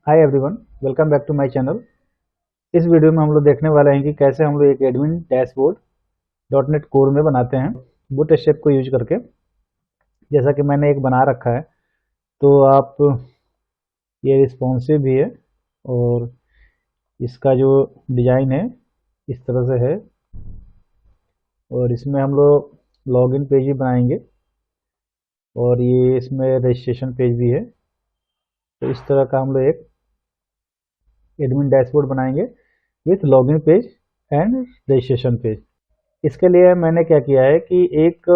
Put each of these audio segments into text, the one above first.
Hi everyone, welcome back to my channel. इस video में हम लोग देखने वाले हैं कि कैसे हम लोग एक admin dashboard dot net core में बनाते हैं बूटस्ट्रैप को यूज करके। जैसा कि मैंने एक बना रखा है, तो आप ये रिस्पॉन्सिव भी है और इसका जो डिज़ाइन है इस तरह से है। और इसमें हम लोग लॉगिन पेज भी बनाएंगे और ये इसमें रजिस्ट्रेशन पेज भी है। तो इस तरह का हम लोग एक एडमिन डैशबोर्ड बनाएंगे with login page and registration page. इसके लिए मैंने क्या किया है कि एक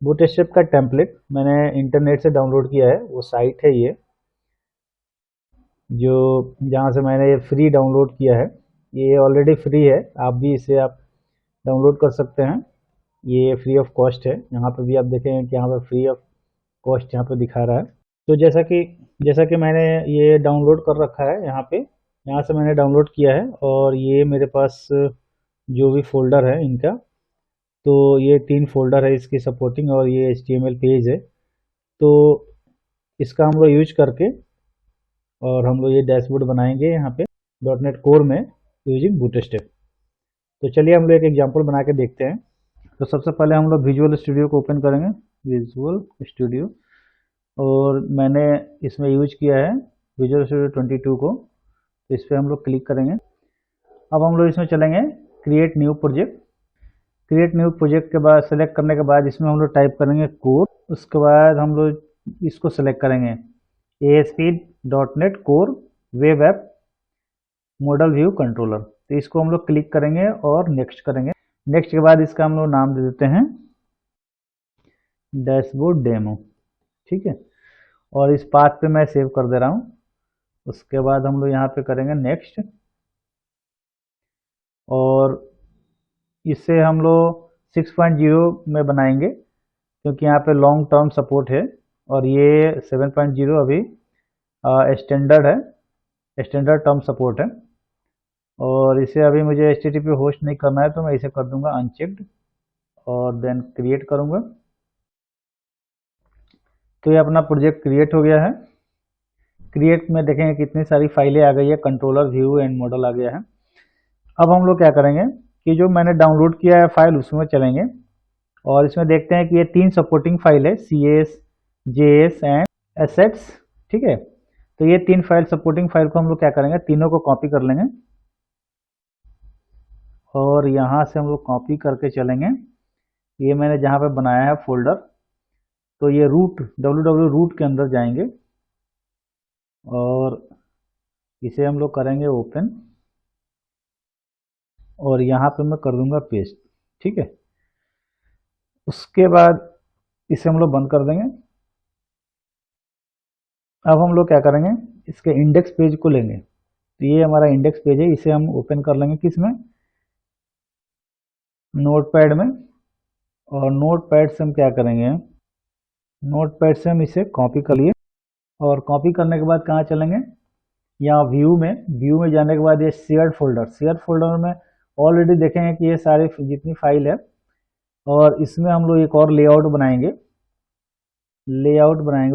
बूटस्ट्रैप का टेम्पलेट मैंने इंटरनेट से डाउनलोड किया है। वो साइट है ये जो जहाँ से मैंने ये फ्री डाउनलोड किया है। ये ऑलरेडी फ्री है, आप भी इसे आप डाउनलोड कर सकते हैं। ये फ्री ऑफ कॉस्ट है। यहाँ पे भी आप देखेंगे कि यहाँ पे फ्री ऑफ कॉस्ट यहाँ पे दिखा रहा है। तो जैसा कि मैंने ये डाउनलोड कर रखा है यहाँ से मैंने डाउनलोड किया है और ये मेरे पास जो भी फोल्डर है इनका, तो ये 3 फोल्डर है इसकी सपोर्टिंग और ये HTML पेज है। तो इसका हम लोग यूज करके और हम लोग ये डैशबोर्ड बनाएंगे यहाँ पे .NET कोर में यूजिंग बूटस्ट्रैप। तो चलिए हम लोग एक एग्जांपल बना के देखते हैं। तो सबसे पहले हम लोग विजुअल स्टूडियो को ओपन करेंगे, विजुअल स्टूडियो। और मैंने इसमें यूज किया है विजुअल स्टूडियो 22 को। तो इस पर हम लोग क्लिक करेंगे। अब हम लोग इसमें चलेंगे create new project. Create new project के बाद सेलेक्ट करने के बाद इसमें हम लोग टाइप करेंगे कोर। उसके बाद हम लोग इसको सेलेक्ट करेंगे ASP.NET core web app model view controller. तो इसको हम लोग क्लिक करेंगे और नेक्स्ट करेंगे। नेक्स्ट के बाद इसका हम लोग नाम दे देते हैं डैशबोर्ड डेमो। ठीक है, और इस पाथ पे मैं सेव कर दे रहा हूँ। उसके बाद हम लोग यहाँ पे करेंगे नेक्स्ट और इससे हम लोग 6.0 में बनाएंगे क्योंकि यहाँ पे लॉन्ग टर्म सपोर्ट है और ये 7.0 अभी स्टैंडर्ड है, स्टैंडर्ड टर्म सपोर्ट है। और इसे अभी मुझे HTTP होस्ट नहीं करना है, तो मैं इसे कर दूंगा अनचेक्ड और देन क्रिएट करूंगा। तो ये अपना प्रोजेक्ट क्रिएट हो गया है। क्रिएट में देखेंगे कितनी सारी फाइलें आ गई है, कंट्रोलर व्यू एंड मॉडल आ गया है। अब हम लोग क्या करेंगे कि जो मैंने डाउनलोड किया है फाइल उसमें चलेंगे और इसमें देखते हैं कि ये 3 सपोर्टिंग फाइल है, CS, JS एंड assets। ठीक है, तो ये 3 फाइल सपोर्टिंग फाइल को हम लोग क्या करेंगे, तीनों को कॉपी कर लेंगे और यहाँ से हम लोग कॉपी करके चलेंगे। ये मैंने जहाँ पे बनाया है फोल्डर, तो ये रूट www रूट के अंदर जाएंगे और इसे हम लोग करेंगे ओपन और यहाँ पे मैं कर दूंगा पेस्ट। ठीक है, उसके बाद इसे हम लोग बंद कर देंगे। अब हम लोग क्या करेंगे, इसके इंडेक्स पेज को लेंगे। तो ये हमारा इंडेक्स पेज है, इसे हम ओपन कर लेंगे किसमें, नोटपैड में। और नोटपैड से हम क्या करेंगे, नोटपैड से हम इसे कॉपी कर लिए और कॉपी करने के बाद कहाँ चलेंगे, यहाँ व्यू में जाने के बाद ये शेयर फोल्डर में ऑलरेडी देखेंगे कि ये सारी जितनी फाइल है। और इसमें हम लोग एक और लेआउट बनाएंगे।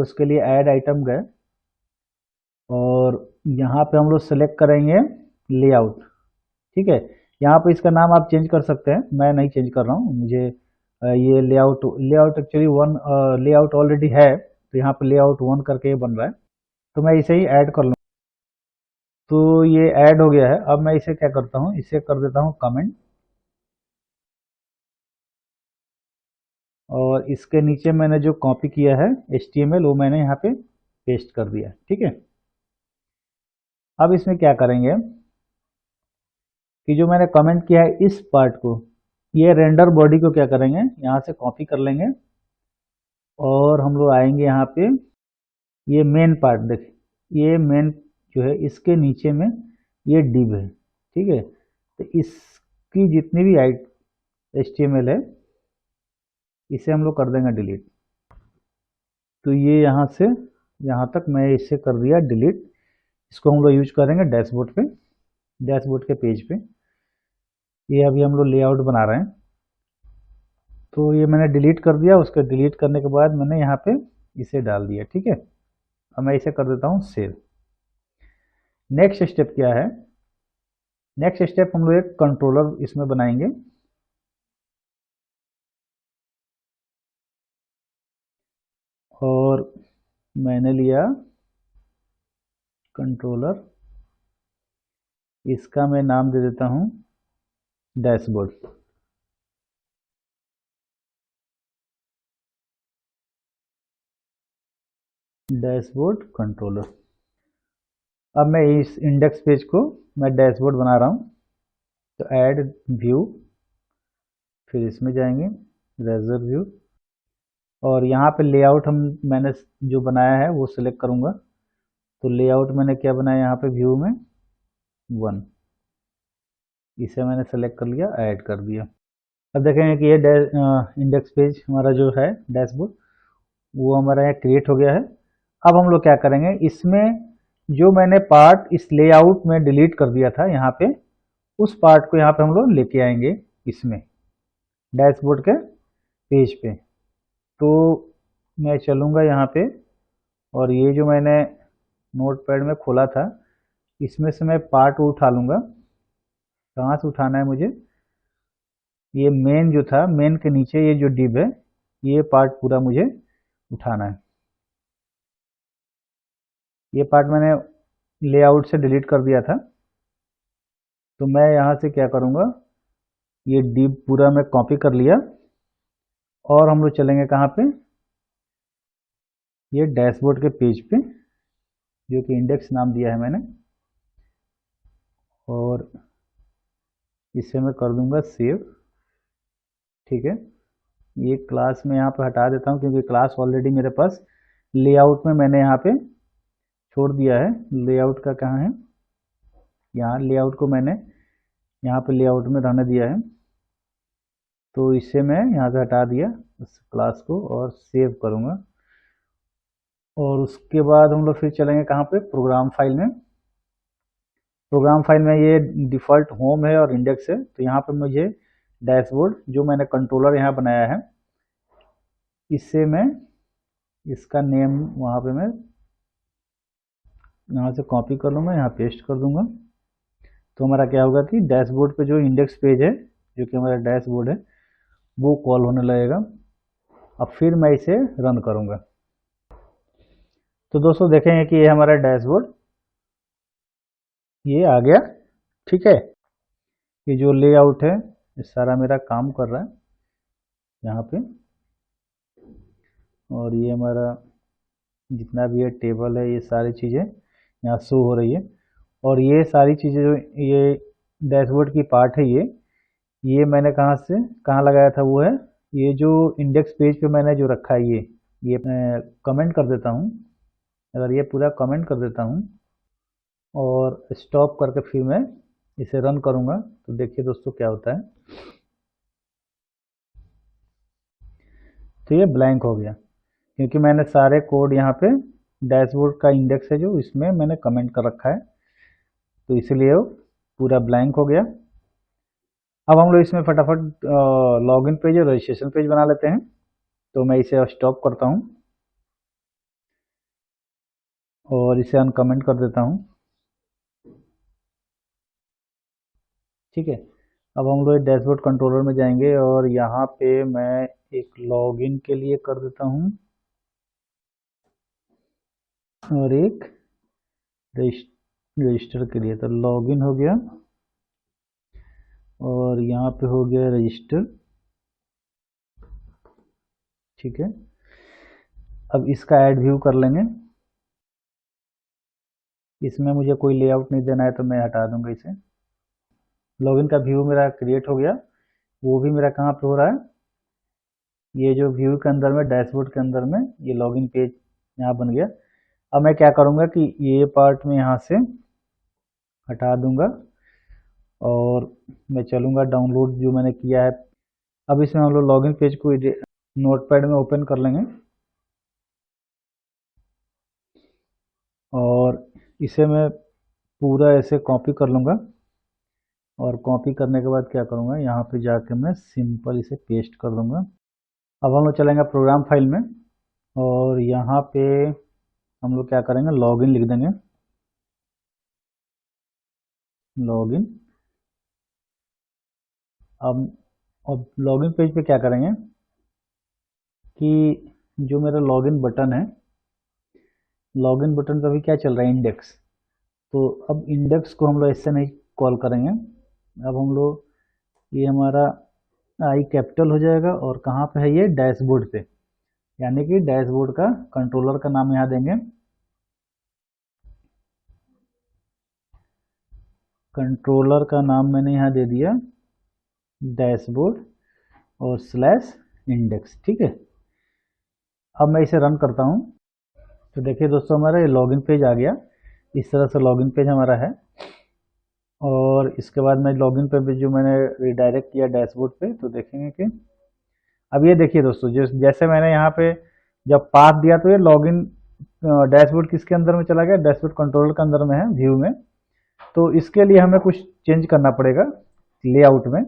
उसके लिए ऐड आइटम गए और यहाँ पे हम लोग सेलेक्ट करेंगे लेआउट। ठीक है, यहाँ पे इसका नाम आप चेंज कर सकते हैं, मैं नहीं चेंज कर रहा हूँ। मुझे ये layout actually one layout already है, तो यहाँ पे लेआउट 1 करके ये बन रहा है, तो मैं इसे ही ऐड कर लूँ। तो ये ऐड हो गया है। अब मैं इसे क्या करता हूँ, इसे कर देता हूँ कमेंट और इसके नीचे मैंने जो कॉपी किया है HTML वो मैंने यहाँ पे पेस्ट कर दिया। ठीक है, अब इसमें क्या करेंगे कि जो मैंने कमेंट किया है इस पार्ट को, ये रेंडर बॉडी को क्या करेंगे, यहाँ से कॉपी कर लेंगे और हम लोग आएंगे यहाँ पे, ये मेन पार्ट देखिए, ये मेन जो है इसके नीचे में ये डिव है। ठीक है, तो इसकी जितनी भी HTML है इसे हम लोग कर देंगे डिलीट। तो ये यहाँ से यहाँ तक मैं इसे कर दिया डिलीट। इसको हम लोग यूज करेंगे डैशबोर्ड के पेज पे। ये अभी हम लोग लेआउट बना रहे हैं, तो ये मैंने डिलीट कर दिया। उसके डिलीट करने के बाद मैंने यहाँ पे इसे डाल दिया। ठीक है, अब मैं इसे कर देता हूँ सेव। नेक्स्ट स्टेप क्या है, नेक्स्ट स्टेप हम लोग एक कंट्रोलर इसमें बनाएंगे। और मैंने लिया कंट्रोलर, इसका मैं नाम दे देता हूं डैशबोर्ड। Dashboard controller. अब मैं इस इंडेक्स पेज को मैं डैशबोर्ड बना रहा हूं, तो ऐड व्यू, फिर इसमें जाएंगे रेजर व्यू, और यहाँ पे लेआउट मैंने जो बनाया है वो सिलेक्ट करूँगा। तो लेआउट मैंने क्या बनाया यहाँ पे व्यू में 1, इसे मैंने सेलेक्ट कर लिया, ऐड कर दिया। अब देखेंगे कि ये इंडेक्स पेज हमारा जो है डैशबोर्ड वो हमारा यहाँ क्रिएट हो गया है। अब हम लोग क्या करेंगे, इसमें जो मैंने पार्ट इस लेआउट में डिलीट कर दिया था यहाँ पे, उस पार्ट को यहाँ पे हम लोग लेके आएंगे इसमें डैशबोर्ड के पेज पे। तो मैं चलूँगा यहाँ पे, और ये जो मैंने नोटपैड में खोला था इसमें से मैं पार्ट उठा लूँगा। कहाँ से उठाना है मुझे, ये मेन जो था, मेन के नीचे ये जो डिव है, ये पार्ट पूरा मुझे उठाना है। ये पार्ट मैंने लेआउट से डिलीट कर दिया था, तो मैं यहाँ से क्या करूँगा, ये डिव पूरा मैं कॉपी कर लिया, और हम लोग चलेंगे कहाँ पे, ये डैशबोर्ड के पेज पे, जो कि इंडेक्स नाम दिया है मैंने, और इसे मैं कर दूंगा सेव। ठीक है, ये क्लास में यहाँ पे हटा देता हूँ क्योंकि क्लास ऑलरेडी मेरे पास लेआउट में मैंने यहाँ पे छोड़ दिया है। लेआउट का कहाँ है, यहाँ लेआउट को मैंने यहाँ पे लेआउट में रहने दिया है, तो इसे मैं यहाँ से हटा दिया इस क्लास को, और सेव करूँगा। और उसके बाद हम लोग फिर चलेंगे कहाँ पे, प्रोग्राम फाइल में। प्रोग्राम फाइल में ये डिफ़ॉल्ट होम है और इंडेक्स है, तो यहाँ पे मुझे डैशबोर्ड जो मैंने कंट्रोलर यहाँ बनाया है, इससे मैं इसका नेम वहाँ पे मैं यहाँ से कॉपी कर लूँगा, यहाँ पेस्ट कर दूँगा। तो हमारा क्या होगा कि डैशबोर्ड पे जो इंडेक्स पेज है, जो कि हमारा डैशबोर्ड है, वो कॉल होने लगेगा। अब फिर मैं इसे रन करूँगा। तो दोस्तों देखेंगे कि ये हमारा डैशबोर्ड ये आ गया। ठीक है, ये जो लेआउट है ये सारा मेरा काम कर रहा है यहाँ पे, और ये हमारा जितना भी ये टेबल है, ये सारी चीज़ें यहाँ शो हो रही है। और ये सारी चीज़ें जो ये डैशबोर्ड की पार्ट है, ये मैंने कहाँ से कहाँ लगाया था, वो है ये जो इंडेक्स पेज पे मैंने जो रखा है, ये कमेंट कर देता हूँ। अगर ये पूरा कमेंट कर देता हूँ और स्टॉप करके फिर मैं इसे रन करूँगा, तो देखिए दोस्तों क्या होता है। तो ये ब्लैंक हो गया क्योंकि मैंने सारे कोड यहाँ पे डैशबोर्ड का इंडेक्स है जो, इसमें मैंने कमेंट कर रखा है, तो इसलिए वो पूरा ब्लैंक हो गया। अब हम लोग इसमें फटाफट लॉगिन पेज और रजिस्ट्रेशन पेज बना लेते हैं। तो मैं इसे स्टॉप करता हूँ और इसे अनकमेंट कर देता हूँ। ठीक है, अब हम लोग डैशबोर्ड कंट्रोलर में जाएंगे और यहाँ पे मैं एक लॉगिन के लिए कर देता हूँ और एक रजिस्टर के लिए। तो लॉगिन हो गया और यहाँ पे हो गया रजिस्टर। ठीक है, अब इसका ऐड व्यू कर लेंगे। इसमें मुझे कोई लेआउट नहीं देना है तो मैं हटा दूंगा इसे। लॉगिन का व्यू मेरा क्रिएट हो गया, वो भी मेरा कहाँ पे हो रहा है, ये जो व्यू के अंदर में, डैशबोर्ड के अंदर में ये लॉगिन पेज यहाँ बन गया। अब मैं क्या करूँगा कि ये पार्ट में यहाँ से हटा दूंगा और मैं चलूँगा डाउनलोड जो मैंने किया है। अब इसमें हम लोग लॉगिन पेज को नोटपैड में ओपन कर लेंगे और इसे मैं पूरा ऐसे कॉपी कर लूँगा। और कॉपी करने के बाद क्या करूँगा, यहाँ पे जाके मैं सिंपल इसे पेस्ट कर दूँगा। अब हम लोग चलेंगे प्रोग्राम फाइल में और यहाँ पे हम लोग क्या करेंगे, लॉगिन लिख देंगे। लॉगिन। अब लॉगिन पेज पे क्या करेंगे कि जो मेरा लॉगिन बटन है, लॉगिन बटन पे अभी क्या चल रहा है, इंडेक्स। तो अब इंडेक्स को हम लोग ऐसे नहीं कॉल करेंगे। अब हम लोग, ये हमारा आई कैपिटल हो जाएगा और कहाँ पे है ये, डैशबोर्ड पे, यानी कि डैशबोर्ड का कंट्रोलर का नाम यहाँ देंगे। कंट्रोलर का नाम मैंने यहाँ दे दिया डैशबोर्ड और स्लैश इंडेक्स। ठीक है, अब मैं इसे रन करता हूँ। तो देखिए दोस्तों, हमारा ये लॉगिन पेज आ गया। इस तरह से लॉगिन पेज हमारा है। और इसके बाद मैं लॉगिन पे भी जो मैंने रिडायरेक्ट किया डैशबोर्ड पे, तो देखेंगे कि अब ये देखिए दोस्तों, जैसे मैंने यहाँ पे जब पाथ दिया तो ये लॉगिन डैशबोर्ड किसके अंदर में चला गया, डैशबोर्ड कंट्रोलर के अंदर में है, व्यू में। तो इसके लिए हमें कुछ चेंज करना पड़ेगा लेआउट में।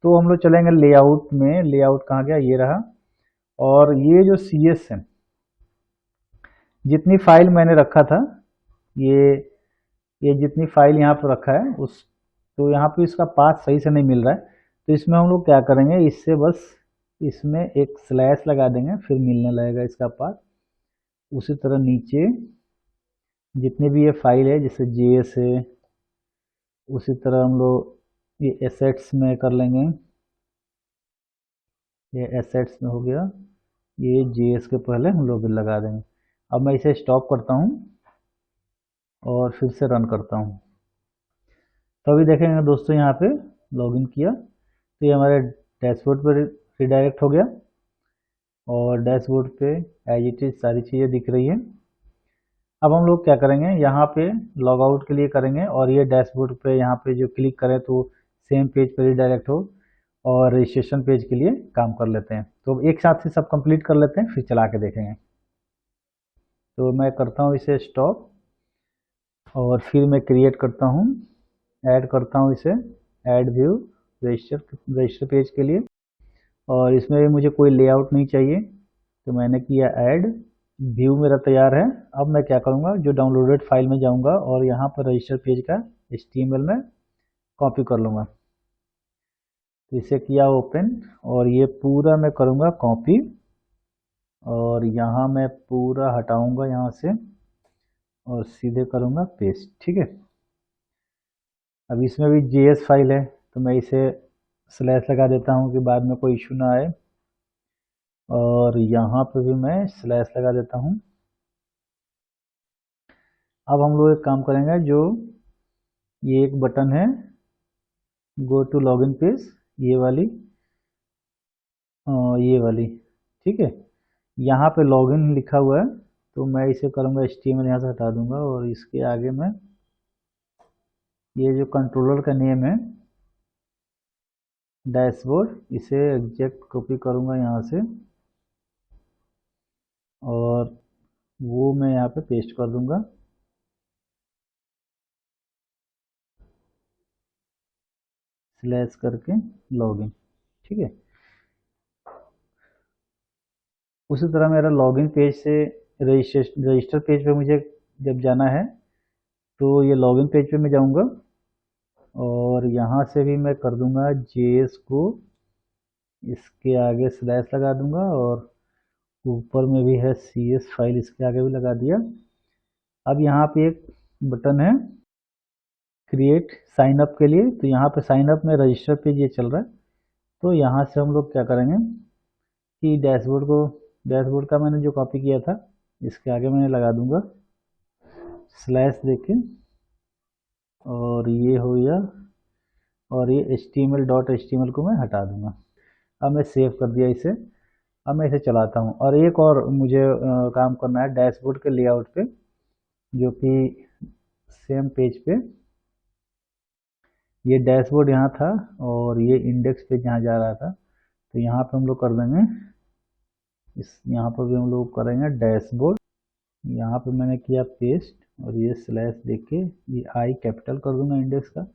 तो हम लोग चलेंगे लेआउट में। लेआउट कहाँ गया, ये रहा। और ये जो CS है, जितनी फाइल मैंने रखा था, ये जितनी फाइल यहाँ पर रखा है उस, तो यहाँ पे इसका पाथ सही से नहीं मिल रहा है। तो इसमें हम लोग क्या करेंगे, इससे बस इसमें एक स्लैश लगा देंगे, फिर मिलने लगेगा इसका पाथ। उसी तरह नीचे जितनी भी ये फाइल है, जैसे JS है, उसी तरह हम लोग ये एसेट्स में कर लेंगे। ये एसेट्स में हो गया, ये JS के पहले हम लोग लगा देंगे। अब मैं इसे स्टॉप करता हूँ और फिर से रन करता हूँ। तो अभी देखेंगे दोस्तों, यहाँ पे लॉगिन किया तो ये हमारे डैशबोर्ड पर रिडायरेक्ट हो गया और डैशबोर्ड पे एज इट इज सारी चीज़ें दिख रही है। अब हम लोग क्या करेंगे, यहाँ पे लॉग आउट के लिए करेंगे और ये डैशबोर्ड पे यहाँ पे जो क्लिक करें तो सेम पेज पर रिडायरेक्ट हो, और रजिस्ट्रेशन पेज के लिए काम कर लेते हैं। तो एक साथ से सब कंप्लीट कर लेते हैं, फिर चला के देखेंगे। तो मैं करता हूँ इसे स्टॉप और फिर मैं क्रिएट करता हूँ, ऐड करता हूँ इसे, ऐड व्यू रजिस्टर पेज के लिए। और इसमें भी मुझे कोई लेआउट नहीं चाहिए, तो मैंने किया ऐड। व्यू मेरा तैयार है। अब मैं क्या करूँगा, जो डाउनलोडेड फाइल में जाऊँगा और यहाँ पर रजिस्टर पेज का HTML में कॉपी कर लूँगा। तो इसे किया ओपन और ये पूरा मैं करूँगा कॉपी और यहाँ मैं पूरा हटाऊँगा यहाँ से और सीधे करूँगा पेस्ट। ठीक है, अब इसमें भी JS फाइल है, तो मैं इसे स्लैश लगा देता हूँ कि बाद में कोई इशू ना आए। और यहाँ पे भी मैं स्लैश लगा देता हूँ। अब हम लोग एक काम करेंगे, जो ये एक बटन है गो टू लॉगिन पेज, ये वाली, ये वाली, ठीक है, यहाँ पे लॉगिन लिखा हुआ है, तो मैं इसे करूँगा HTML यहाँ से हटा दूंगा और इसके आगे मैं ये जो कंट्रोलर का नेम है डैशबोर्ड, इसे एग्जैक्ट कॉपी करूँगा यहाँ से और वो मैं यहाँ पे पेस्ट कर दूंगा। स्लैश करके लॉगिन। ठीक है, उसी तरह मेरा लॉगिन पेज से रजिस्टर पेज पे मुझे जब जाना है, तो ये लॉगिन पेज पे मैं जाऊंगा और यहाँ से भी मैं कर दूंगा JS को, इसके आगे स्लैश लगा दूंगा और ऊपर में भी है CS फाइल, इसके आगे भी लगा दिया। अब यहाँ पे एक बटन है क्रिएट साइन अप के लिए, तो यहाँ पे साइन अप में रजिस्टर पेज ये चल रहा है। तो यहाँ से हम लोग क्या करेंगे कि डैशबोर्ड का मैंने जो कॉपी किया था, इसके आगे मैंने लगा दूंगा स्लैश देके और ये हो गया, और ये HTML को मैं हटा दूंगा। अब मैं सेव कर दिया इसे। अब मैं इसे चलाता हूँ और एक और मुझे काम करना है डैशबोर्ड के लेआउट पे, जो कि सेम पेज पे ये डैशबोर्ड यहाँ था और ये इंडेक्स पे जहाँ जा रहा था, तो यहाँ पे हम लोग कर देंगे यहाँ पर भी हम लोग करेंगे डैशबोर्ड। यहाँ पे मैंने किया पेस्ट और ये स्लैश देके ये आई कैपिटल कर दूंगा इंडेक्स का,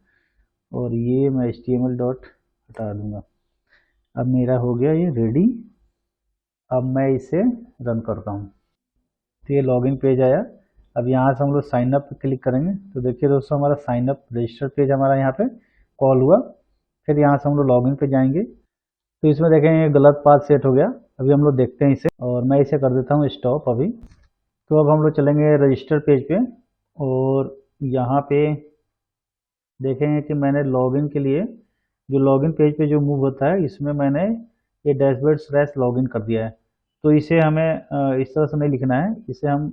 और ये मैं HTML डॉट हटा दूंगा। अब मेरा हो गया ये रेडी। अब मैं इसे रन करता हूँ, तो ये लॉगिन पेज आया। अब यहाँ से हम लोग साइन अप पे क्लिक करेंगे तो देखिए दोस्तों हमारा साइन अप रजिस्टर पेज हमारा यहाँ पे कॉल हुआ। फिर यहाँ से हम लोग लॉगिन पे जाएंगे तो इसमें देखेंगे गलत पाथ सेट हो गया। अभी हम लोग देखते हैं इसे, और मैं इसे कर देता हूँ स्टॉप अभी। तो अब हम लोग चलेंगे रजिस्टर पेज पे और यहाँ पे देखेंगे कि मैंने लॉगिन के लिए जो लॉगिन पेज पे जो मूव होता है इसमें मैंने ये डैशबोर्ड/लॉगिन कर दिया है। तो इसे हमें इस तरह से नहीं लिखना है, इसे हम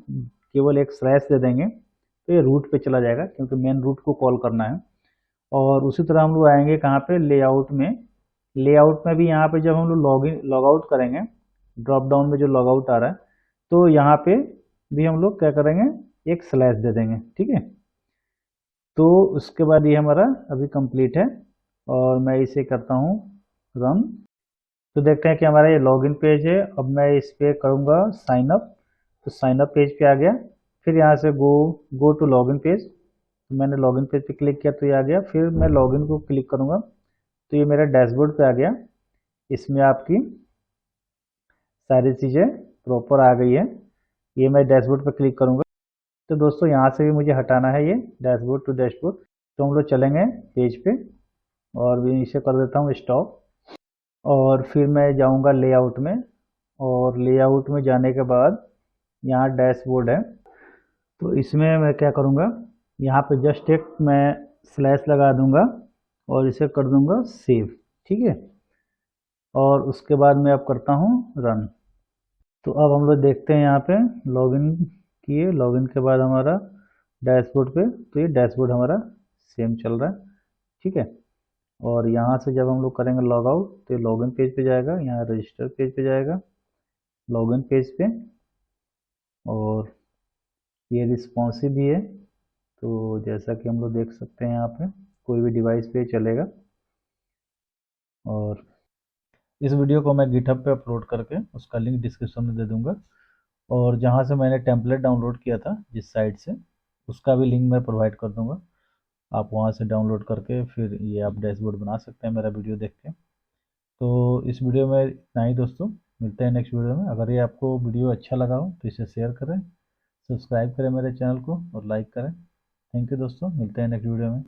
केवल एक स्लैश दे देंगे तो ये रूट पे चला जाएगा क्योंकि मेन रूट को कॉल करना है। और उसी तरह हम लोग आएंगे कहाँ पे, लेआउट में। लेआउट में भी यहाँ पे जब हम लोग लॉग आउट करेंगे, ड्रॉप डाउन में जो लॉग आउट आ रहा है तो यहाँ पे भी हम लोग क्या करेंगे, एक स्लैश दे देंगे। ठीक है, तो उसके बाद ये हमारा अभी कंप्लीट है और मैं इसे करता हूँ रन। तो देखते हैं कि हमारा ये लॉगिन पेज है। अब मैं इस पे करूँगा साइन अप, तो साइन अप पेज पे आ गया। फिर यहाँ से गो टू लॉगिन पेज, तो मैंने लॉगिन पेज पे क्लिक किया तो ये आ गया। फिर मैं लॉगिन को क्लिक करूँगा तो ये मेरा डैशबोर्ड पे आ गया। इसमें आपकी सारी चीज़ें प्रॉपर आ गई है। ये मैं डैशबोर्ड पे क्लिक करूँगा तो दोस्तों यहाँ से भी मुझे हटाना है ये डैशबोर्ड टू डैशबोर्ड। तो हम लोग चलेंगे पेज पे और भी इसे कर देता हूँ स्टॉप। और फिर मैं जाऊँगा लेआउट में, और लेआउट में जाने के बाद यहाँ डैशबोर्ड है तो इसमें मैं क्या करूँगा, यहाँ पे जस्ट एक मैं स्लैश लगा दूँगा और इसे कर दूँगा सेव। ठीक है, और उसके बाद मैं अब करता हूँ रन। तो अब हम लोग देखते हैं यहाँ पे लॉगिन किए, लॉगिन के बाद हमारा डैशबोर्ड पे, तो ये डैशबोर्ड हमारा सेम चल रहा है। ठीक है, और यहाँ से जब हम लोग करेंगे लॉग आउट तो ये लॉगिन पेज पे जाएगा, यहाँ रजिस्टर पेज पे जाएगा, लॉगिन पेज पे, और ये रिस्पॉन्सिव भी है। तो जैसा कि हम लोग देख सकते हैं यहाँ पे कोई भी डिवाइस पे चलेगा। और इस वीडियो को मैं गिटहब पे अपलोड करके उसका लिंक डिस्क्रिप्शन में दे दूंगा, और जहाँ से मैंने टेम्पलेट डाउनलोड किया था जिस साइट से, उसका भी लिंक मैं प्रोवाइड कर दूंगा। आप वहाँ से डाउनलोड करके फिर ये आप डैशबोर्ड बना सकते हैं मेरा वीडियो देख के। तो इस वीडियो में इतना ही दोस्तों, मिलते हैं नेक्स्ट वीडियो में। अगर ये आपको वीडियो अच्छा लगा हो तो इसे शेयर करें, सब्सक्राइब करें मेरे चैनल को और लाइक करें। थैंक यू दोस्तों, मिलते हैं नेक्स्ट वीडियो में।